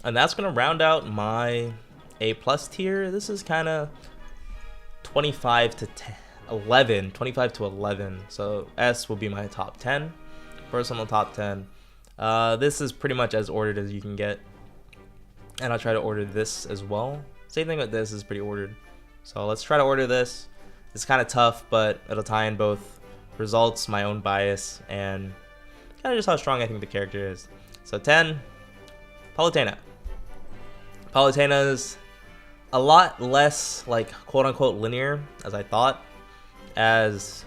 And that's gonna round out my A plus tier. This is kind of 25 to 10, 11, 25 to 11. So S will be my top 10, personal top 10. This is pretty much as ordered as you can get, and I'll try to order this as well. Same thing with this, is pretty ordered. So let's try to order this. It's kind of tough, but it'll tie in both results, my own bias, and kind of just how strong I think the character is. So 10, Paula Tana. Paula Tana is a lot less like quote unquote linear as I thought, as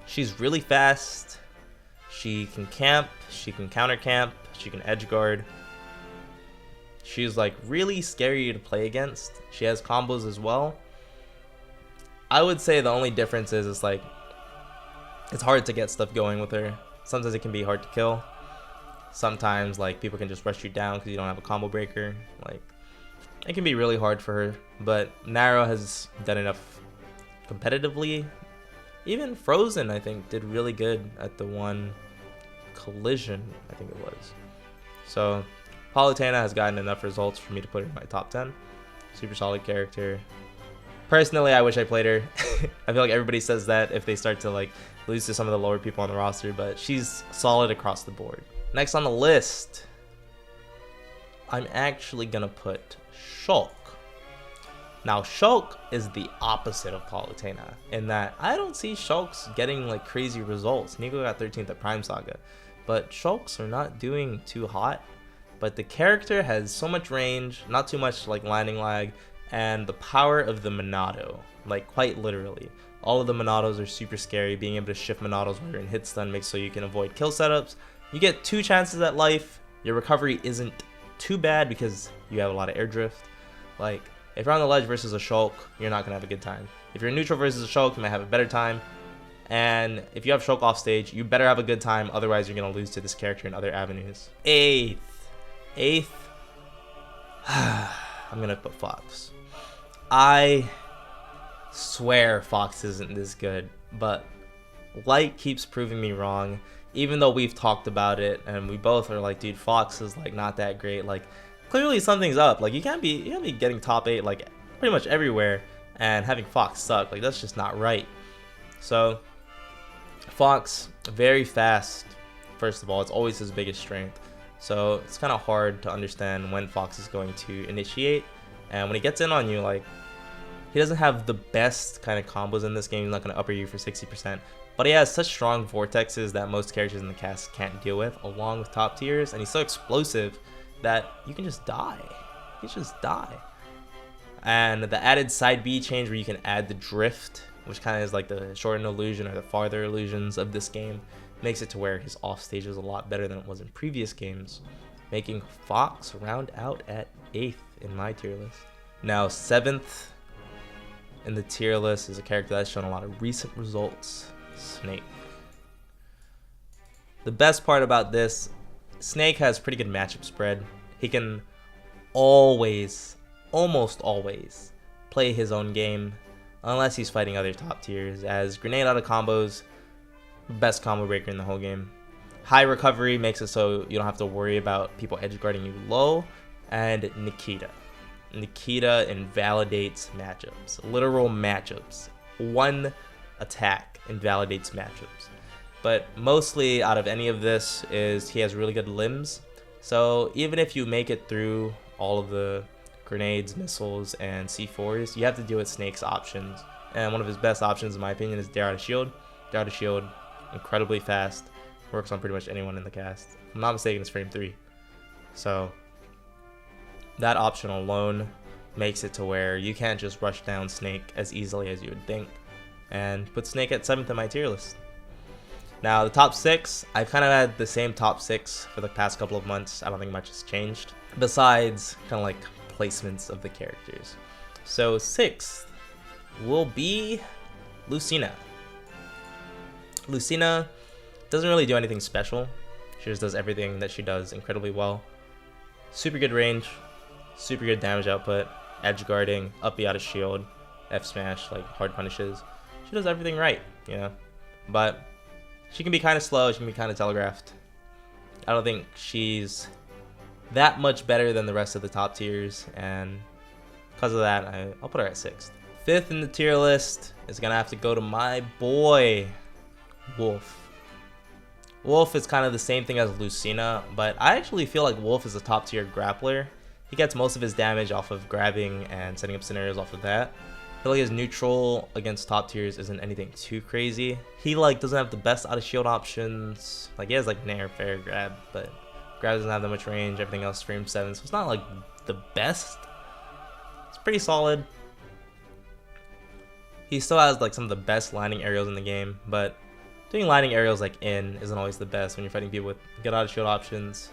she's really fast, she can camp, she can counter camp, she can edge guard. She's like really scary to play against. She has combos as well. I would say the only difference is it's like it's hard to get stuff going with her. Sometimes it can be hard to kill. Sometimes like people can just rush you down because you don't have a combo breaker. Like it can be really hard for her, but Naro has done enough competitively. Even Frozen, I think, did really good at the one collision, I think it was. So Paula Tana has gotten enough results for me to put her in my top 10. Super solid character. Personally, I wish I played her. I feel like everybody says that if they start to like lose to some of the lower people on the roster, but she's solid across the board. Next on the list, I'm actually gonna put Shulk. Now Shulk is the opposite of Paula Tana in that I don't see Shulks getting like crazy results. Nico got 13th at Prime Saga, but Shulks are not doing too hot. But the character has so much range, not too much like landing lag, and the power of the Monado, like quite literally. All of the Monados are super scary. Being able to shift Monados when you're in hit stun makes so you can avoid kill setups. You get 2 chances at life. Your recovery isn't too bad because you have a lot of air drift. Like if you're on the ledge versus a Shulk, you're not gonna have a good time. If you're neutral versus a Shulk, you might have a better time. And if you have Shulk off stage, you better have a good time, otherwise you're gonna lose to this character in other avenues. Eighth, I'm gonna put Fox. I swear Fox isn't this good, but Light keeps proving me wrong. Even though we've talked about it and we both are like, dude, Fox is like not that great. Like clearly something's up. Like you can't be getting top 8 like pretty much everywhere and having Fox suck. Like that's just not right. So Fox, very fast. First of all, it's always his biggest strength. So it's kind of hard to understand when Fox is going to initiate. And when he gets in on you, like he doesn't have the best kind of combos in this game. He's not going to upper you for 60%. But he has such strong vortexes that most characters in the cast can't deal with, along with top tiers. And he's so explosive that you can just die. You can just die. And the added side B change where you can add the drift, which kind of is like the shortened illusion or the farther illusions of this game, makes it to where his offstage is a lot better than it was in previous games, making Fox round out at 8th in my tier list. Now 7th in the tier list is a character that's shown a lot of recent results, Snake. The best part about this, Snake has pretty good matchup spread. He can always, almost always, play his own game unless he's fighting other top tiers, as grenade out of combos, best combo breaker in the whole game. High recovery makes it so you don't have to worry about people edge guarding you low. And Nikita invalidates matchups, literal matchups. One attack invalidates matchups. But mostly out of any of this is he has really good limbs. So even if you make it through all of the grenades, missiles, and C4s, you have to deal with Snake's options. And one of his best options, in my opinion, is Dare Out of Shield. Dare Out of Shield, incredibly fast, works on pretty much anyone in the cast. If I'm not mistaken, it's frame 3. So that option alone makes it to where you can't just rush down Snake as easily as you would think, and put Snake at 7th in my tier list. Now the top 6, I've kind of had the same top 6 for the past couple of months. I don't think much has changed besides kind of like placements of the characters. So 6th will be Lucena. Lucena doesn't really do anything special. She just does everything that she does incredibly well. Super good range, super good damage output, edge guarding, up B out of shield, F smash, like hard punishes. She does everything right, you know. But she can be kind of slow, she can be kind of telegraphed. I don't think she's that much better than the rest of the top tiers, and because of that, I'll put her at 6th. 5th in the tier list is gonna have to go to my boy, Wolf. Wolf is kind of the same thing as Lucena, but I actually feel like Wolf is a top tier grappler. He gets most of his damage off of grabbing and setting up scenarios off of that. I feel like his neutral against top tiers isn't anything too crazy. He like doesn't have the best out of shield options. Like he has like nair, fair, grab, but grab doesn't have that much range. Everything else frame 7, so it's not like the best. It's pretty solid. He still has like some of the best landing aerials in the game, but doing landing aerials like in isn't always the best when you're fighting people with good out of shield options.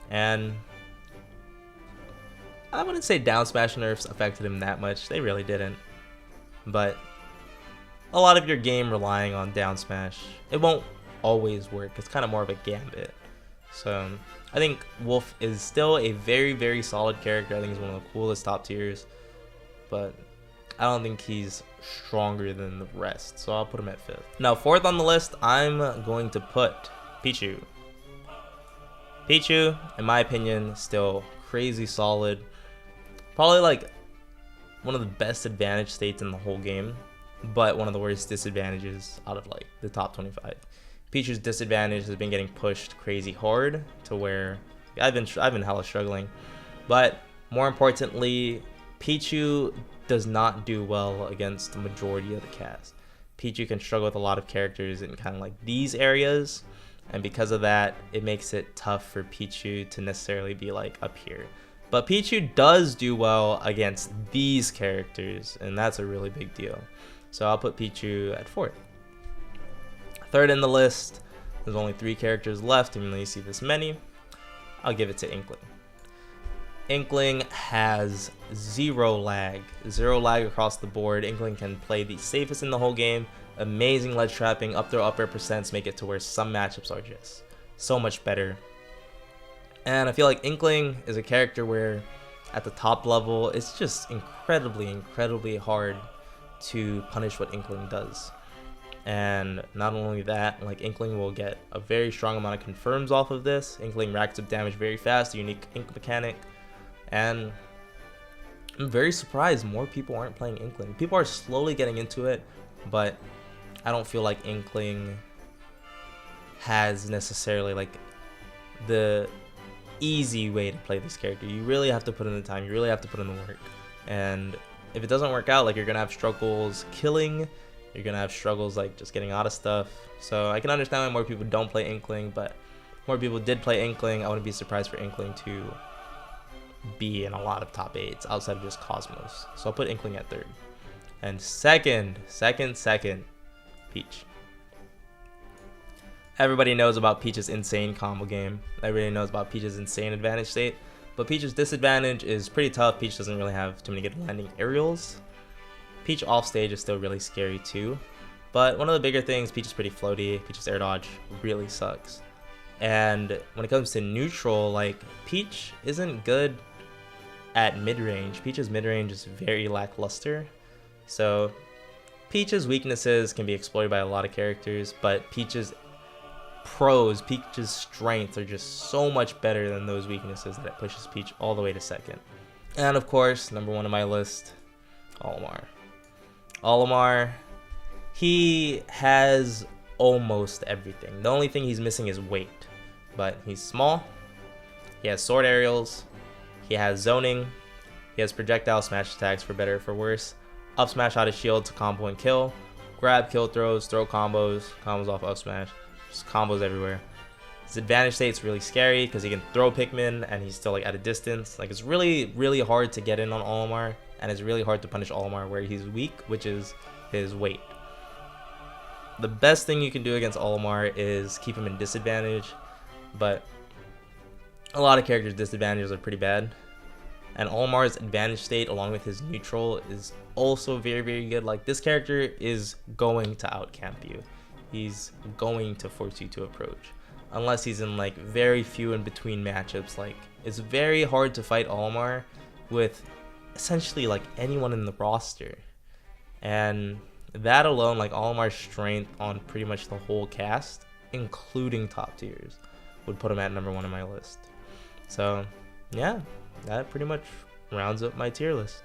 And I wouldn't say down smash nerfs affected him that much. They really didn't. But a lot of your game relying on down smash, it won't always work. It's kind of more of a gambit. So I think Wolf is still a very, very solid character. I think he's one of the coolest top tiers, but I don't think he's stronger than the rest, so I'll put him at 5th. Now 4th on the list, I'm going to put Pichu. Pichu, in my opinion, still crazy solid. Probably like one of the best advantage states in the whole game, but one of the worst disadvantages out of like the top 25. Pichu's disadvantage has been getting pushed crazy hard to where I've been hella struggling, but more importantly, Pichu does not do well against the majority of the cast. Pichu can struggle with a lot of characters in kind of like these areas, and because of that, it makes it tough for Pichu to necessarily be like up here. But Pichu does do well against these characters, and that's a really big deal. So I'll put Pichu at 4th. 3rd in the list, there's only 3 characters left, even though you see this many. I'll give it to Inkling. Inkling has zero lag across the board. Inkling can play the safest in the whole game. Amazing ledge trapping, up throw, up air percents make it to where some matchups are just so much better. And I feel like Inkling is a character where at the top level, it's just incredibly hard to punish what Inkling does. And not only that, like Inkling will get a very strong amount of confirms off of this. Inkling racks up damage very fast, a unique ink mechanic. And I'm very surprised more people aren't playing Inkling. People are slowly getting into it, but I don't feel like Inkling has necessarily like the easy way to play this character. You really have to put in the time, you really have to put in the work. And if it doesn't work out, like you're gonna have struggles killing, you're gonna have struggles like just getting out of stuff. So I can understand why more people don't play Inkling, but more people did play Inkling. I wouldn't be surprised for Inkling to be in a lot of top 8s outside of just Cosmos. So I'll put Inkling at 3rd. And second, Peach. Everybody knows about Peach's insane combo game. Everybody knows about Peach's insane advantage state. But Peach's disadvantage is pretty tough. Peach doesn't really have too many good landing aerials. Peach offstage is still really scary too. But one of the bigger things, Peach is pretty floaty. Peach's air dodge really sucks. And when it comes to neutral, like Peach isn't good at mid-range. Peach's mid-range is very lackluster. So Peach's weaknesses can be exploited by a lot of characters, but Peach's strengths are just so much better than those weaknesses that it pushes Peach all the way to 2nd. And of course, number 1 on my list, Omar. Omar, he has almost everything. The only thing he's missing is weight, but he's small, he has sword aerials, he has zoning, he has projectile smash attacks for better or for worse, up smash out of shield to combo and kill, grab, kill throws, throw combos off up smash, just combos everywhere. His advantage state's really scary because he can throw Pikmin and he's still like at a distance. Like it's really hard to get in on Omar, and it's really hard to punish Omar where he's weak, which is his weight. The best thing you can do against Omar is keep him in disadvantage, but a lot of characters' disadvantages are pretty bad. And Omar's advantage state along with his neutral is also very good. Like this character is going to outcamp you. He's going to force you to approach. Unless he's in like very few in between matchups. Like it's very hard to fight Omar with essentially like anyone in the roster. And that alone, like Omar's strength on pretty much the whole cast, including top tiers, would put him at number 1 on my list. So yeah, that pretty much rounds up my tier list.